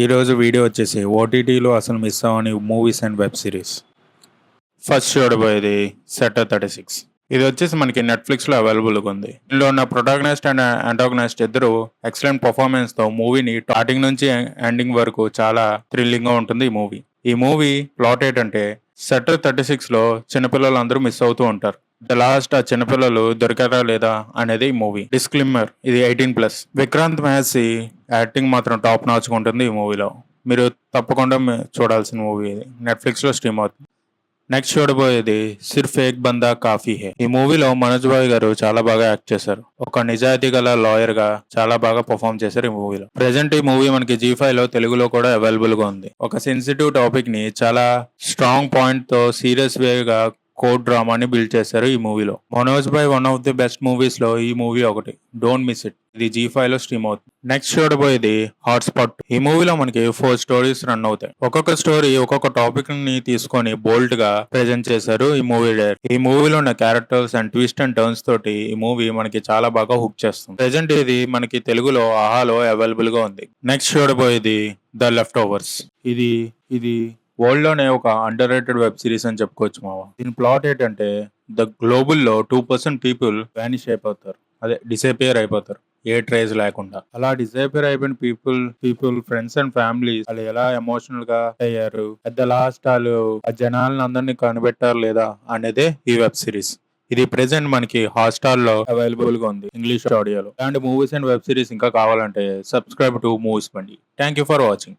ఈరోజు వీడియో వచ్చేసి ఓటీటీలో అసలు మిస్ అవ్వని movies and web series. First చూడబోయేది సెటర్ 36. ఇది వచ్చేసి మనకి నెట్ఫ్లిక్స్లో అవైలబుల్గా ఉంది. ఇందులో ఉన్న ప్రొటాగనిస్ట్ అండ్ యాంటాగనిస్ట్ ఇద్దరు ఎక్సలెంట్ పర్ఫార్మెన్స్తో మూవీని స్టార్టింగ్ నుంచి ఎండింగ్ వరకు చాలా థ్రిల్లింగ్గా ఉంటుంది. ఈ మూవీ ప్లాట్ ఏంటంటే సెటర్ 36లో చిన్నపిల్లలందరూ మిస్ అవుతూ ఉంటారు. లాస్ట్ ఆ చిన్నపిల్లలు దొరికారా లేదా అనేది ఈ మూవీ. డిస్క్లైమర్, ఇది 18+. విక్రాంత్ మెహసీ యాక్టింగ్ మాత్రం టాప్ నాచ్ ఉంటుంది ఈ మూవీలో. మీరు తప్పకుండా చూడాల్సిన మూవీ ఇది. నెట్ఫ్లిక్స్లో స్ట్రీమ్ అవుతుంది. నెక్స్ట్ చూడబోయేది సిర్ఫ్ ఏక్ బందా కాఫీ హే. ఈ మూవీలో మనోజ్ బాయ్ గారు చాలా బాగా యాక్ట్ చేశారు. ఒక నిజాయితీ గల లాయర్ గా చాలా బాగా పర్ఫామ్ చేశారు ఈ మూవీలో. ప్రెసెంట్ ఈ మూవీ మనకి G5 లో తెలుగులో కూడా అవైలబుల్ గా ఉంది. ఒక సెన్సిటివ్ టాపిక్ ని చాలా స్ట్రాంగ్ పాయింట్ తో సీరియస్ వేగా కోర్ట్ డ్రామాని బిల్డ్ చేశారు ఈ మూవీలో. మనోజ్ బాయ్ one of the best movies లో ఈ మూవీ ఒకటి. Don't miss it. ఇది G5 లో స్ట్రీమ్ అవుతుంది. నెక్స్ట్ చూడబోయేది హాట్స్పాట్. ఈ మూవీలో మనకి 4 స్టోరీస్ రన్ అవుతాయి. ఒక్కొక్క స్టోరీ ఒక్కొక్క టాపిక్ ని తీసుకొని బోల్డ్ గా ప్రెజెంట్ చేశారు ఈ మూవీ డైరెక్టర్. ఈ మూవీలో ఉన్న characters and twist and turns తోటి ఈ మూవీ మనకి చాలా బాగా హుక్ చేస్తుంది. ప్రెజెంట్ ఇది మనకి తెలుగులో ఆహాలో అవైలబుల్ గా ఉంది. నెక్స్ట్ చూడబోయేది ద లెఫ్ట్ ఓవర్స్. ఇది వరల్డ్ లోనే ఒక అండర్ రేటెడ్ వెబ్ సిరీస్ అని చెప్పుకోవచ్చు మావా. దీని ప్లాట్ ఏంటంటే ద గ్లోబల్ లో 2% పీపుల్ వ్యానిష్ అయిపోతారు. అదే డిసపియర్ అయిపోతారు ఏ ట్రేస్ లేకుండా. అలా డిసపియర్ అయిపోయిన పీపుల్ ఫ్రెండ్స్ అండ్ ఫ్యామిలీస్ వాళ్ళు ఎలా ఎమోషనల్ గా అయ్యారు, అట్ ద లాస్ట్ వాళ్ళు ఆ జనాలను అందరినీ కనిపెట్టారు లేదా అనేదే ఈ వెబ్ సిరీస్. ఇది ప్రెసెంట్ మనకి హాట్‌స్టార్ లో అవైలబుల్ గా ఉంది ఇంగ్లీష్ ఆడియోలో. ఇలాంటి మూవీస్ అండ్ వెబ్ సిరీస్ ఇంకా కావాలంటే సబ్స్క్రైబ్ టు మూవీస్ బండి. Thank you for watching.